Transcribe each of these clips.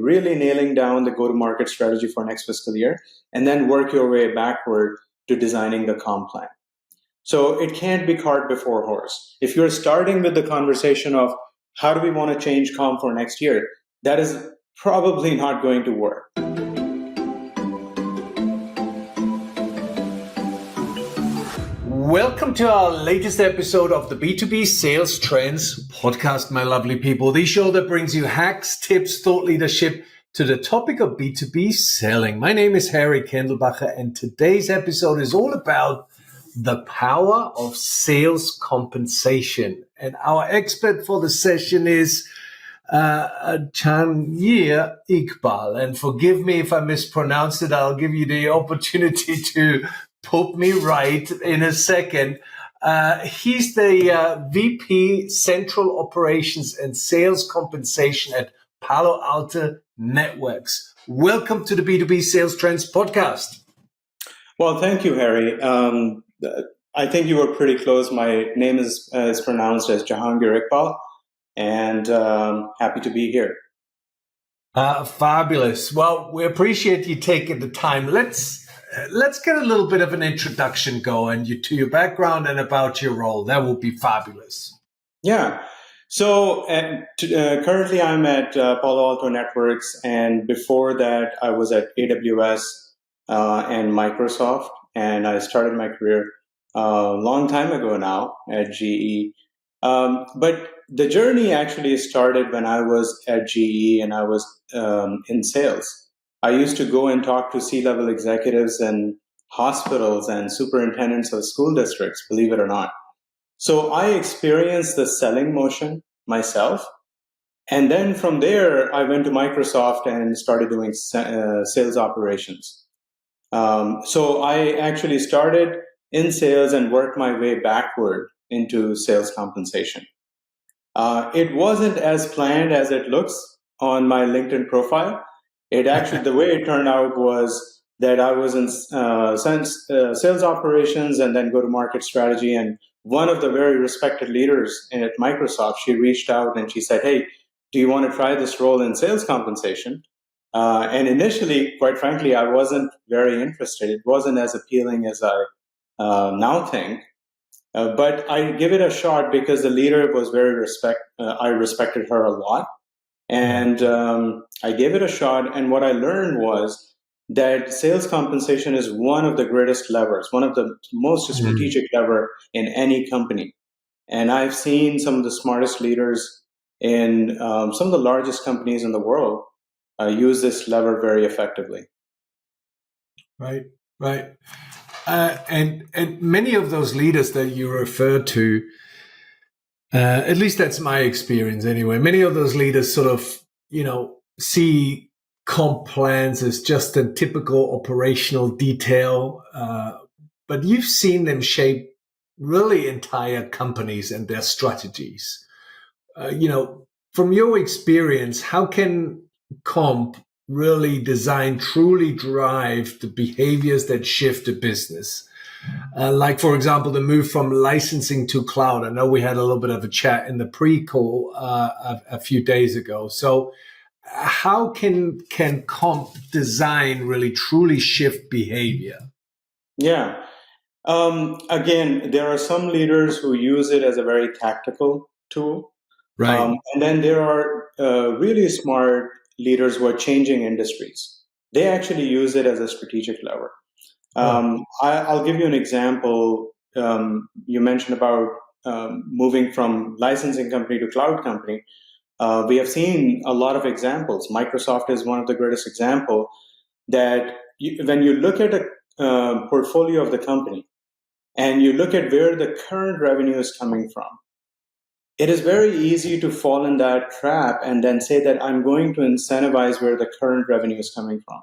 really nailing down the go-to-market strategy for next fiscal year, and then work your way backward to designing the comp plan. So it can't be cart before horse. If you're starting with the conversation of how do we want to change comp for next year, that is probably not going to work. Welcome to our latest episode of the B2B Sales Trends Podcast, my lovely people. The show that brings you hacks, tips, thought leadership to the topic of B2B selling. My name is Harry Kendlbacher, and today's episode is all about the power of sales compensation. And our expert for the session is Jahangir Iqbal. And forgive me if I mispronounced it. I'll give you the opportunity to put me right in a second. He's the VP Central Operations and Sales Compensation at Palo Alto Networks. Welcome to the B2B Sales Trends Podcast. Well, thank you, Harry. I think you were pretty close. My name is pronounced as Jahangir Iqbal, and happy to be here. Fabulous. Well, we appreciate you taking the time. Let's get a little bit of an introduction going to your background and about your role. That would be fabulous. Yeah. So currently I'm at Palo Alto Networks, and before that I was at AWS and Microsoft, and I started my career a long time ago now at GE. But the journey actually started when I was at GE and I was in sales. I used to go and talk to C-level executives and hospitals and superintendents of school districts, believe it or not. So I experienced the selling motion myself. And then from there, I went to Microsoft and started doing sales operations. So I actually started in sales and worked my way backward into sales compensation. It wasn't as planned as it looks on my LinkedIn profile. It actually, the way it turned out was that I was in sales operations and then go-to-market strategy. And one of the very respected leaders at Microsoft, she reached out and she said, "Hey, do you want to try this role in sales compensation?" And initially, quite frankly, I wasn't very interested. It wasn't as appealing as I now think. But I give it a shot because the leader was I respected her a lot. And I gave it a shot, and what I learned was that sales compensation is one of the greatest levers, one of the most strategic lever in any company. And I've seen some of the smartest leaders in some of the largest companies in the world use this lever very effectively. Right. And many of those leaders that you refer to, at least that's my experience anyway. Many of those leaders sort of, see comp plans as just a typical operational detail. But you've seen them shape really entire companies and their strategies. From your experience, how can comp really truly drive the behaviors that shift the business? Like, for example, the move from licensing to cloud. I know we had a little bit of a chat in the pre-call a few days ago. So how can comp design really truly shift behavior? Yeah. Again, there are some leaders who use it as a very tactical tool. Right. And then there are really smart leaders who are changing industries. They actually use it as a strategic lever. I'll give you an example. You mentioned about moving from licensing company to cloud company. We have seen a lot of examples. Microsoft is one of the greatest example that when you look at a portfolio of the company and you look at where the current revenue is coming from, it is very easy to fall in that trap and then say that I'm going to incentivize where the current revenue is coming from.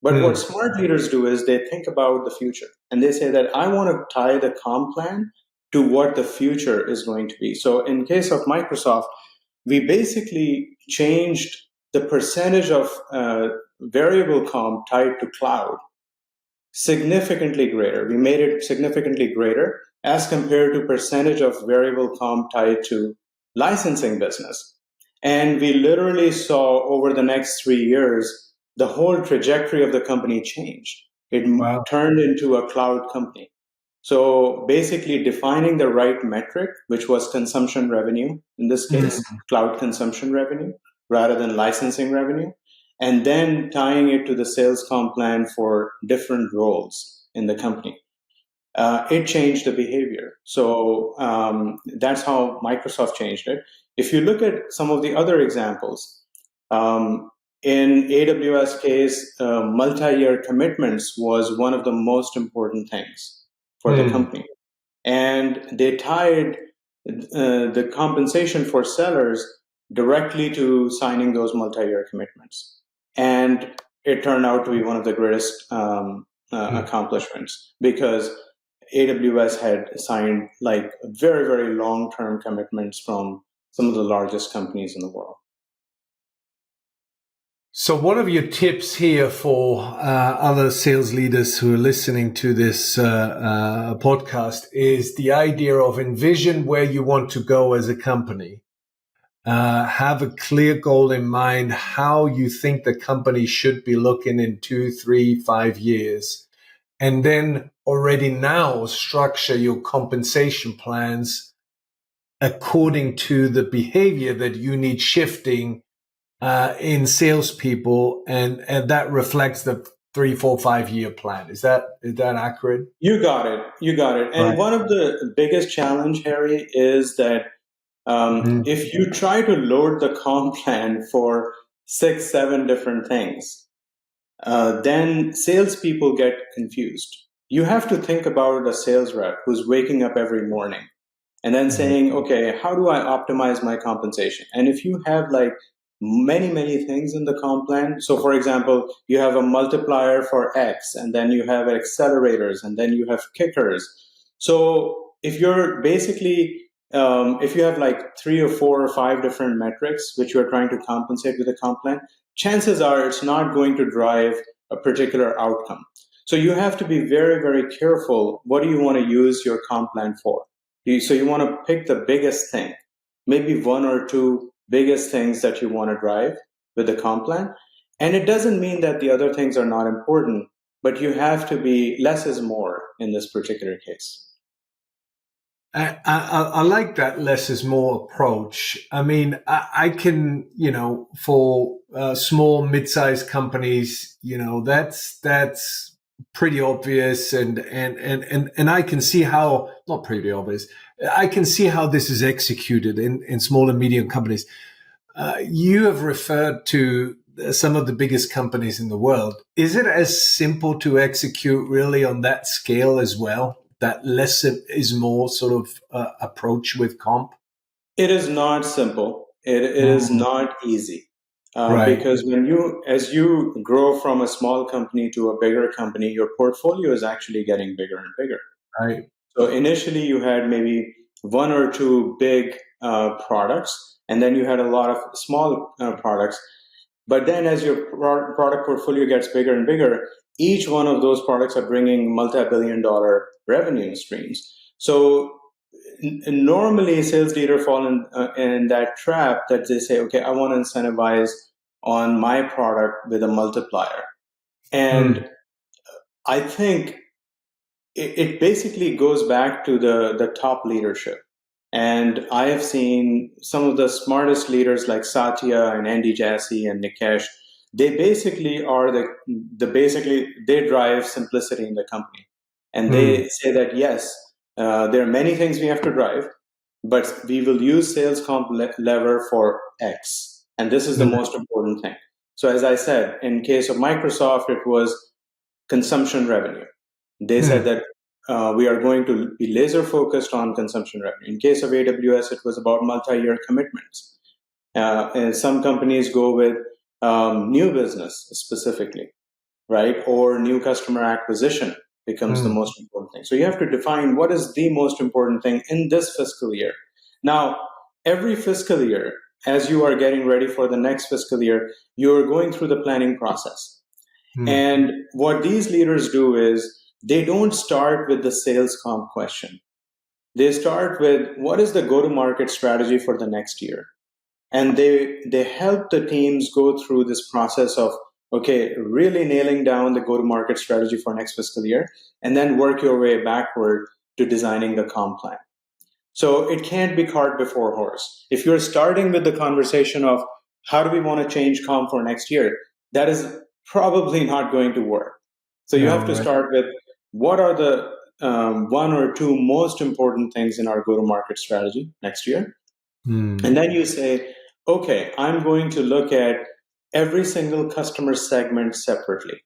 But what smart leaders do is they think about the future and they say that I want to tie the comp plan to what the future is going to be. So in case of Microsoft, we basically changed the percentage of variable comp tied to cloud significantly greater. We made it significantly greater as compared to percentage of variable comp tied to licensing business. And we literally saw over the next 3 years, the whole trajectory of the company changed. It Wow. turned into a cloud company. So basically defining the right metric, which was consumption revenue, in this case, cloud consumption revenue, rather than licensing revenue, and then tying it to the sales comp plan for different roles in the company. It changed the behavior. So that's how Microsoft changed it. If you look at some of the other examples, in AWS case, multi-year commitments was one of the most important things for the company. And they tied the compensation for sellers directly to signing those multi-year commitments. And it turned out to be one of the greatest accomplishments, because AWS had signed like very, very long-term commitments from some of the largest companies in the world. So one of your tips here for other sales leaders who are listening to this podcast is the idea of envision where you want to go as a company. Have a clear goal in mind, how you think the company should be looking in 2, 3, 5 years. And then already now structure your compensation plans according to the behavior that you need shifting in salespeople, and that reflects the 3, 4, 5 year plan. Is that accurate? You got it. And Right. one of the biggest challenge, Harry, is that if you try to load the comp plan for 6, 7 different things, then salespeople get confused. You have to think about a sales rep who's waking up every morning and then saying, okay, how do I optimize my compensation? And if you have like many, many things in the comp plan, so for example, you have a multiplier for X, and then you have accelerators, and then you have kickers. So if you're basically, if you have like 3 or 4 or 5 different metrics which you're trying to compensate with a comp plan, chances are it's not going to drive a particular outcome. So you have to be very, very careful. What do you want to use your comp plan for? So you want to pick the biggest thing, maybe 1 or 2 biggest things that you want to drive with the comp plan. And it doesn't mean that the other things are not important, but you have to be less is more in this particular case. I like that less is more approach. I mean, I can, for small, mid-sized companies, that's pretty obvious, and I can see how, not pretty obvious, I can see how this is executed in small and medium companies. You have referred to some of the biggest companies in the world. Is it as simple to execute really on that scale as well? That less is more sort of approach with comp? It is not simple. It is not easy. Right. Because as you grow from a small company to a bigger company, your portfolio is actually getting bigger and bigger. Right. So initially you had maybe 1 or 2 big products, and then you had a lot of small products. But then as your product portfolio gets bigger and bigger, each one of those products are bringing multi-billion-dollar revenue streams. So normally sales leaders fall in that trap that they say, okay, I want to incentivize on my product with a multiplier. And I think it basically goes back to the top leadership. And I have seen some of the smartest leaders like Satya and Andy Jassy and Nikesh. They basically are they drive simplicity in the company. And they say that, yes, there are many things we have to drive, but we will use sales comp lever for X. And this is the most important thing. So as I said, in case of Microsoft, it was consumption revenue. They said that we are going to be laser focused on consumption revenue. In case of AWS, it was about multi-year commitments. And some companies go with new business specifically, right? Or new customer acquisition becomes the most important thing. So you have to define what is the most important thing in this fiscal year. Now, every fiscal year, as you are getting ready for the next fiscal year, you're going through the planning process. And what these leaders do is they don't start with the sales comp question. They start with what is the go-to-market strategy for the next year? And they help the teams go through this process of, okay, really nailing down the go-to-market strategy for next fiscal year, and then work your way backward to designing the comp plan. So it can't be cart before horse. If you're starting with the conversation of how do we want to change comp for next year, that is probably not going to work. So you have to start with what are the one or two most important things in our go-to-market strategy next year. And then you say, okay, I'm going to look at every single customer segment separately.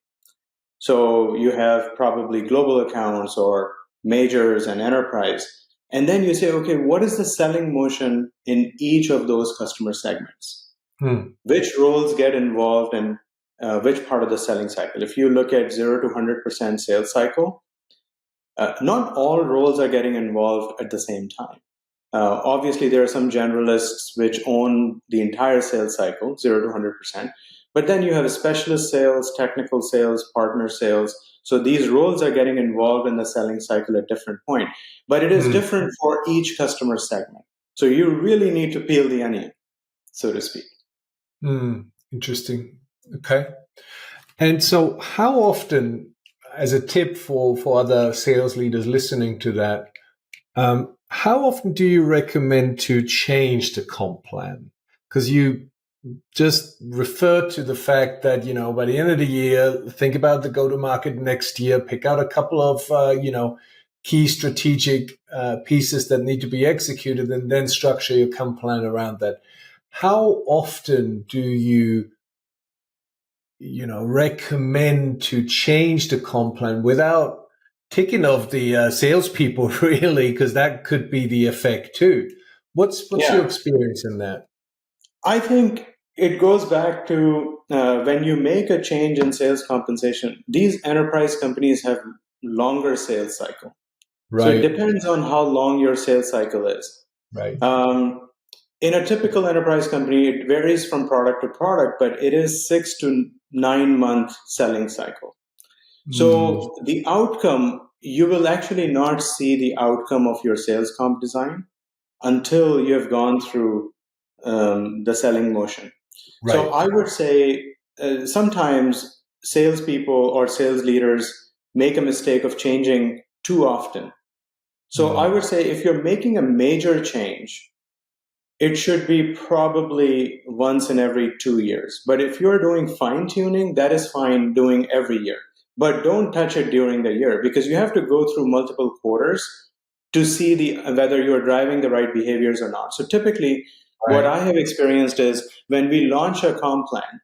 So you have probably global accounts or majors and enterprise. And then you say, okay, what is the selling motion in each of those customer segments? Which roles get involved in which part of the selling cycle? If you look at 0 to 100% sales cycle, not all roles are getting involved at the same time. Obviously, there are some generalists which own the entire sales cycle, 0 to 100%. But then you have specialist sales, technical sales, partner sales. So these roles are getting involved in the selling cycle at different point. But it is different for each customer segment. So you really need to peel the onion, so to speak. Interesting. Okay. And so how often, as a tip for other sales leaders listening to that, how often do you recommend to change the comp plan? Because you just refer to the fact that, by the end of the year, think about the go-to-market next year, pick out a couple of, key strategic pieces that need to be executed, and then structure your comp plan around that. How often do you recommend to change the comp plan without ticking off the salespeople, really, because that could be the effect too. What's your experience in that? I think it goes back to when you make a change in sales compensation, these enterprise companies have longer sales cycle. Right. So it depends on how long your sales cycle is. Right. In a typical enterprise company, it varies from product to product, but it is 6 to 9 month selling cycle. So the outcome, you will actually not see the outcome of your sales comp design until you have gone through the selling motion. Right. So I would say sometimes salespeople or sales leaders make a mistake of changing too often. So I would say if you're making a major change, it should be probably once in every 2 years. But if you're doing fine tuning, that is fine doing every year. But don't touch it during the year because you have to go through multiple quarters to see whether you're driving the right behaviors or not. So typically, what I have experienced is when we launch a comp plan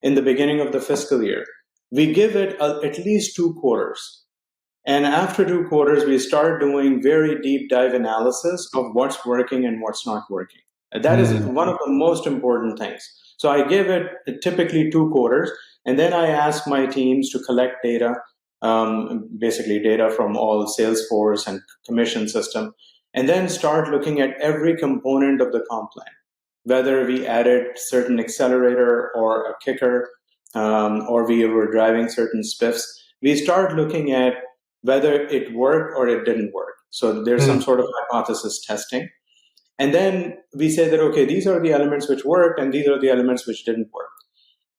in the beginning of the fiscal year, we give it at least 2 quarters. And after 2 quarters, we start doing very deep dive analysis of what's working and what's not working. That is one of the most important things. So I give it typically 2 quarters, and then I ask my teams to collect data, basically data from all Salesforce and commission system, and then start looking at every component of the comp plan, whether we added certain accelerator or a kicker, or we were driving certain spiffs. We start looking at whether it worked or it didn't work. So there's some sort of hypothesis testing. And then we say that, okay, these are the elements which worked and these are the elements which didn't work.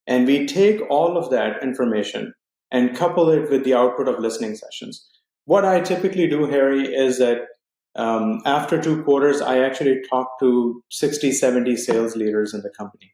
And we take all of that information and couple it with the output of listening sessions. What I typically do, Harry, is that after 2 quarters, I actually talk to 60, 70 sales leaders in the company.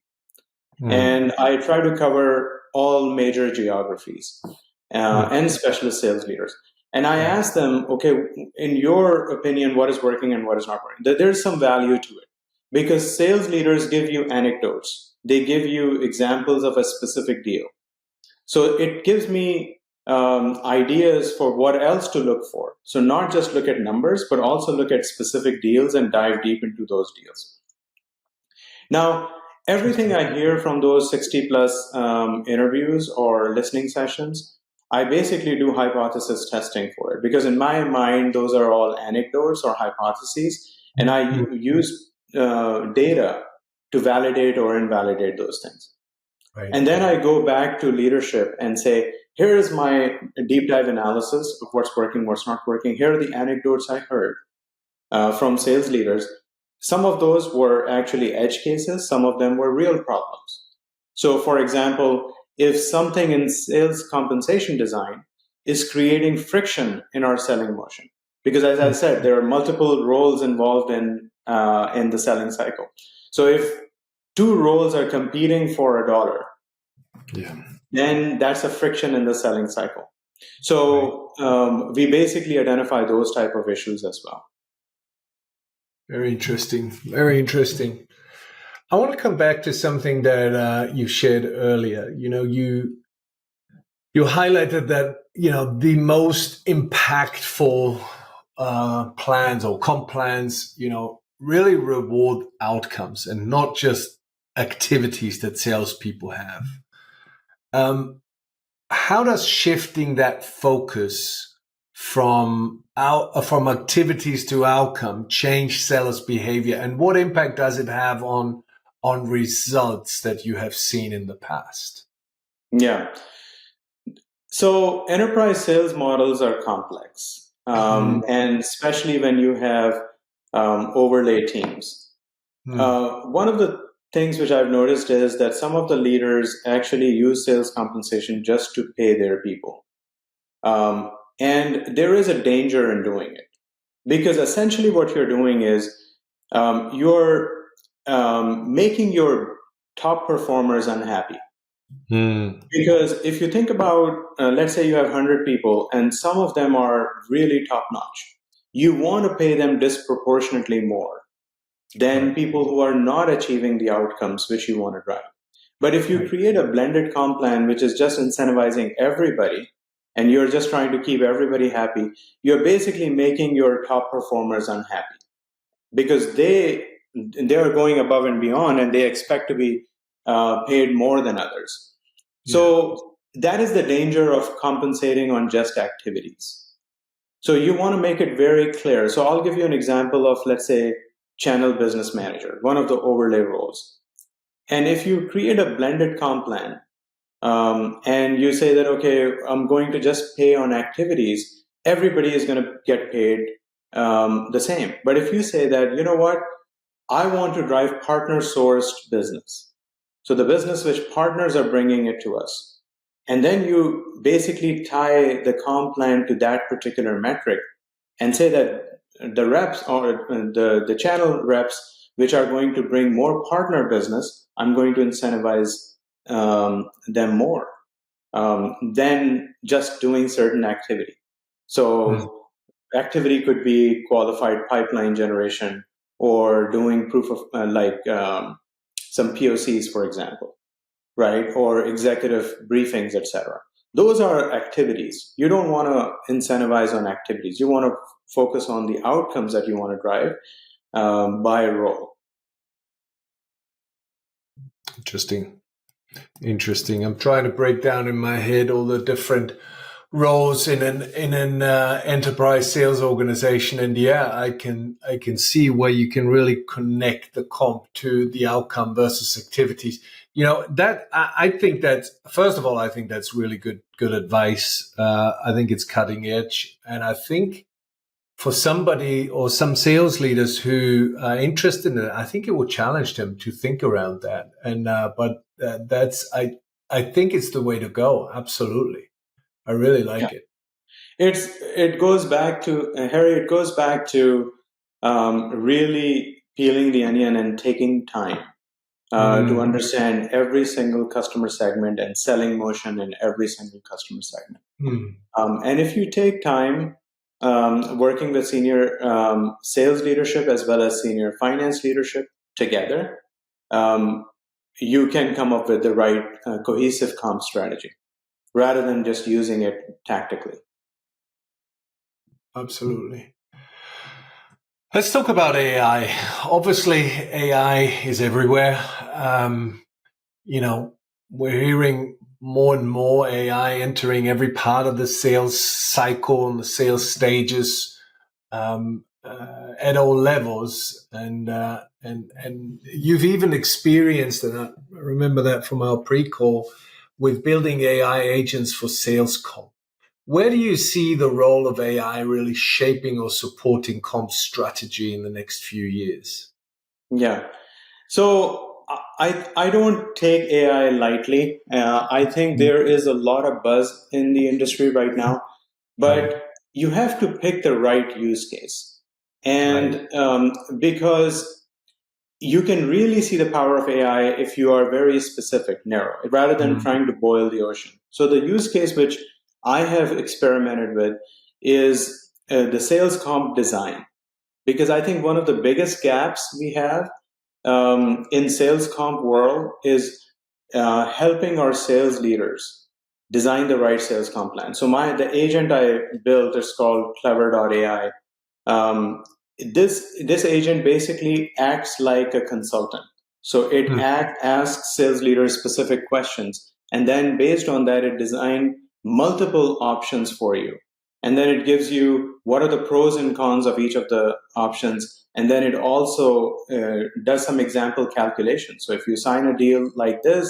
And I try to cover all major geographies and specialist sales leaders. And I ask them, okay, in your opinion, what is working and what is not working? There's some value to it because sales leaders give you anecdotes. They give you examples of a specific deal. So it gives me ideas for what else to look for. So not just look at numbers, but also look at specific deals and dive deep into those deals. Now, everything I hear from those 60 plus interviews or listening sessions, I basically do hypothesis testing for it because in my mind, those are all anecdotes or hypotheses, and I use data to validate or invalidate those things. Right. And then I go back to leadership and say, here is my deep dive analysis of what's working, what's not working. Here are the anecdotes I heard from sales leaders. some of those were actually edge cases, some of them were real problems. So, for example, if something in sales compensation design is creating friction in our selling motion, because as I said, there are multiple roles involved in the selling cycle. So, if two roles are competing for $1, then that's a friction in the selling cycle. So, we basically identify those type of issues as well. Very interesting. Very interesting. I want to come back to something that you shared earlier. You highlighted that the most impactful plans or comp plans, really reward outcomes and not just activities that salespeople have. How does shifting that focus from activities to outcome change sellers' behavior, and what impact does it have on results that you have seen in the past? Yeah. So enterprise sales models are complex, and especially when you have overlay teams. One of the things which I've noticed is that some of the leaders actually use sales compensation just to pay their people. And there is a danger in doing it, because essentially what you're doing is you're making your top performers unhappy. Because if you think about, let's say you have 100 people and some of them are really top notch, you want to pay them disproportionately more than people who are not achieving the outcomes which you want to drive. But if you create a blended comp plan which is just incentivizing everybody and you're just trying to keep everybody happy, you're basically making your top performers unhappy, because they are going above and beyond and they expect to be paid more than others. So that is the danger of compensating on just activities. So you want to make it very clear. So I'll give you an example of, let's say, channel business manager, one of the overlay roles. And if you create a blended comp plan and you say that, okay, I'm going to just pay on activities, everybody is going to get paid the same. But if you say that, you know what, I want to drive partner-sourced business. So the business which partners are bringing it to us. And then you basically tie the comp plan to that particular metric and say that the reps or the channel reps which are going to bring more partner business, I'm going to incentivize them more than just doing certain activity. So activity could be qualified pipeline generation or doing proof of some POCs, for example, right? Or executive briefings, etc. Those are activities. You don't want to incentivize on activities. You want to focus on the outcomes that you want to drive by role. Interesting. I'm trying to break down in my head all the different roles in an enterprise sales organization, and I can see where you can really connect the comp to the outcome versus activities. That I think that, first of all, I think that's really good advice. I think it's cutting edge, and I think for somebody or some sales leaders who are interested in it, I think it will challenge them to think around that. And but that's I think it's the way to go. Absolutely. I really like it. It goes back to Harry. It goes back to really peeling the onion and taking time to understand every single customer segment and selling motion in every single customer segment. And if you take time working with senior sales leadership as well as senior finance leadership together, you can come up with the right cohesive comp strategy, rather than just using it tactically. Absolutely. Let's talk about AI. Obviously, AI is everywhere. We're hearing more and more AI entering every part of the sales cycle and the sales stages at all levels. And you've even experienced, and I remember that from our pre-call, with building AI agents for sales comp. Where do you see the role of AI really shaping or supporting comp strategy in the next few years? Yeah. So I don't take AI lightly. I think there is a lot of buzz in the industry right now, Right. but you have to pick the right use case. Right. And because you can really see the power of AI if you are very specific, narrow, rather than Mm. trying to boil the ocean. So the use case which I have experimented with is the sales comp design, because I think one of the biggest gaps we have in sales comp world is helping our sales leaders design the right sales comp plan. So the agent I built is called Clever.ai. This agent basically acts like a consultant. So it Mm. asks sales leaders specific questions, and then based on that, it designs multiple options for you. And then it gives you what are the pros and cons of each of the options. And then it also does some example calculations. So if you sign a deal like this,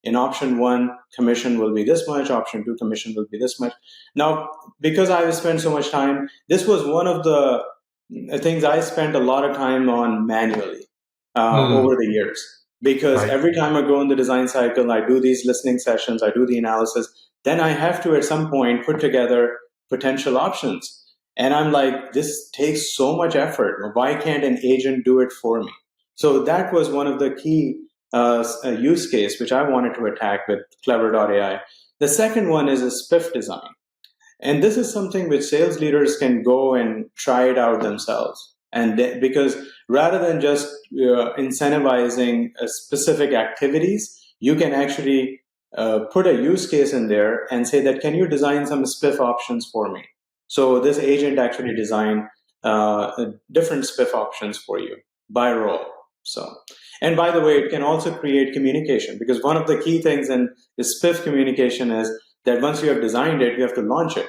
in option one, commission will be this much, option two, commission will be this much. Now, because I've spent so much time, this was one of the things I spent a lot of time on manually Mm. over the years. Because Right. every time I go in the design cycle, I do these listening sessions, I do the analysis, then I have to at some point put together potential options. And I'm like, this takes so much effort. Why can't an agent do it for me? So that was one of the key use case which I wanted to attack with Clever.ai. The second one is a spiff design. And this is something which sales leaders can go and try it out themselves. And because rather than just incentivizing specific activities, you can actually put a use case in there and say that, can you design some spiff options for me? So this agent actually designed different spiff options for you by role. So, and by the way, it can also create communication, because one of the key things in the spiff communication is that once you have designed it, you have to launch it.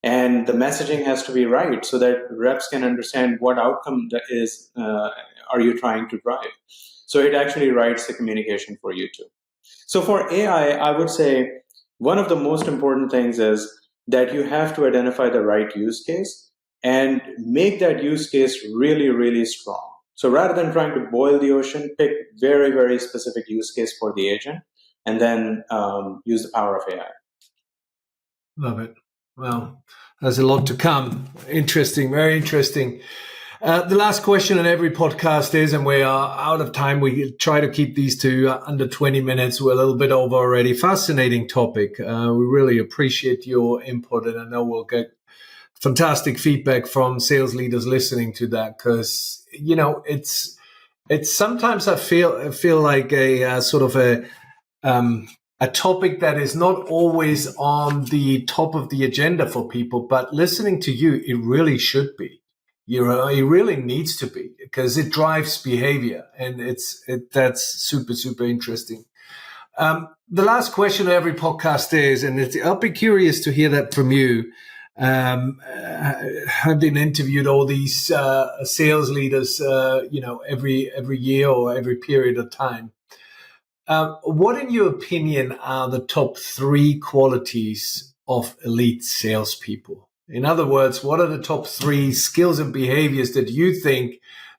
And the messaging has to be right so that reps can understand what outcome that is are you trying to drive. So it actually writes the communication for you too. So for AI, I would say one of the most important things is that you have to identify the right use case and make that use case really, really strong. So rather than trying to boil the ocean, pick very, very specific use case for the agent, and then use the power of AI. Love it. Well, there's a lot to come. Interesting. Very interesting. The last question on every podcast is, and we are out of time, we try to keep these to under 20 minutes. We're a little bit over already. Fascinating topic. We really appreciate your input, and I know we'll get fantastic feedback from sales leaders listening to that, because, you know, it's sometimes I feel like a sort of a topic that is not always on the top of the agenda for people, but listening to you, it really should be. It really needs to be, because it drives behavior, and that's super, super interesting. The last question of every podcast is, and I'll be curious to hear that from you. I've been interviewed all these sales leaders, every year or every period of time. What, in your opinion, are the top three qualities of elite salespeople? In other words, what are the top three skills and behaviors that you think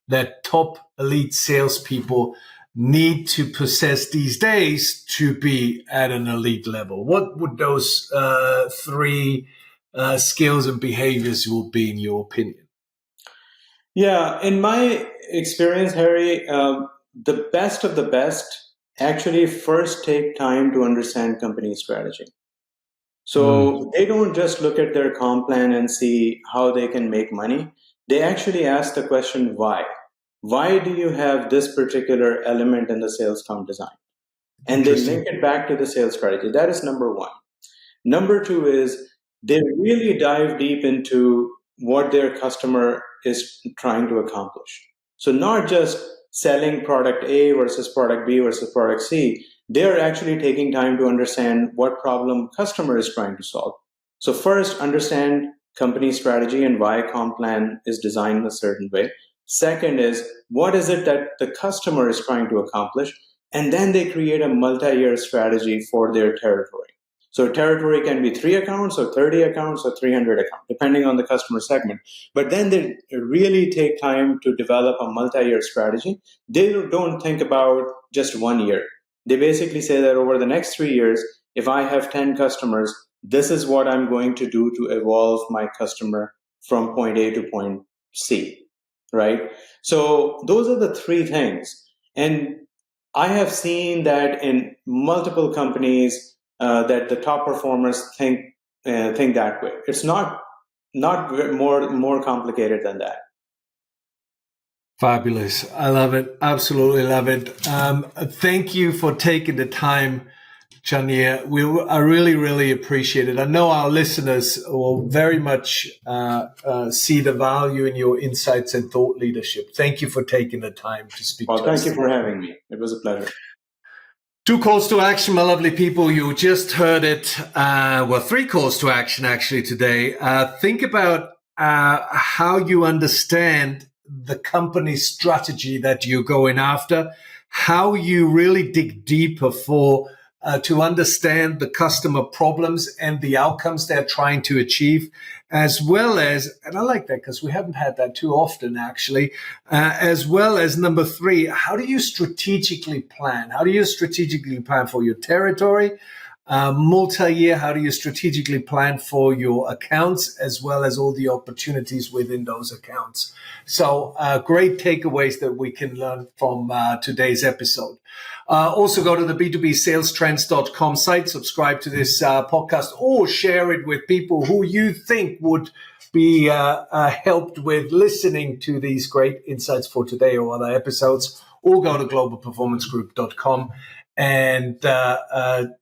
that top elite salespeople need to possess these days to be at an elite level? What would those three skills and behaviors will be, in your opinion? Yeah, in my experience, Harry, the best of the best actually first take time to understand company strategy. Mm. So they don't just look at their comp plan and see how they can make money. They actually ask the question, why? Why do you have this particular element in the sales comp design? And they Interesting. link it back to the sales strategy. That is number one. Number two is they really dive deep into what their customer is trying to accomplish. So, not just selling product A versus product B versus product C, they're actually taking time to understand what problem customer is trying to solve. So, first, understand company strategy and why comp plan is designed a certain way. Second is what is it that the customer is trying to accomplish? And then they create a multi year strategy for their territory. So territory can be 3 accounts or 30 accounts or 300 accounts, depending on the customer segment. But then they really take time to develop a multi-year strategy. They don't think about just 1 year. They basically say that over the next 3 years, if I have 10 customers, this is what I'm going to do to evolve my customer from point A to point C, right? So those are the three things. And I have seen that in multiple companies, that the top performers think that way. It's not more complicated than that. Fabulous. I love it. Absolutely love it. Thank you for taking the time, Jahangir. I really, really appreciate it. I know our listeners will very much see the value in your insights and thought leadership. Thank you for taking the time to speak to us. Thank you for having me. It was a pleasure. 2 calls to action, my lovely people. You just heard it. 3 calls to action actually today. Think about how you understand the company strategy that you're going after, how you really dig deeper to understand the customer problems and the outcomes they're trying to achieve, as well as, and I like that because we haven't had that too often actually, as well as number 3, how do you strategically plan? How do you strategically plan for your territory? Multi-year, how do you strategically plan for your accounts as well as all the opportunities within those accounts? So great takeaways that we can learn from today's episode. Also go to the B2B Sales Trends.com site, subscribe to this podcast, or share it with people who you think would be helped with listening to these great insights for today or other episodes, or go to globalperformancegroup.com and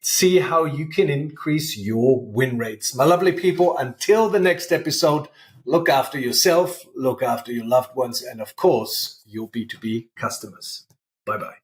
see how you can increase your win rates. My lovely people, until the next episode, look after yourself, look after your loved ones, and of course, your B2B customers. Bye-bye.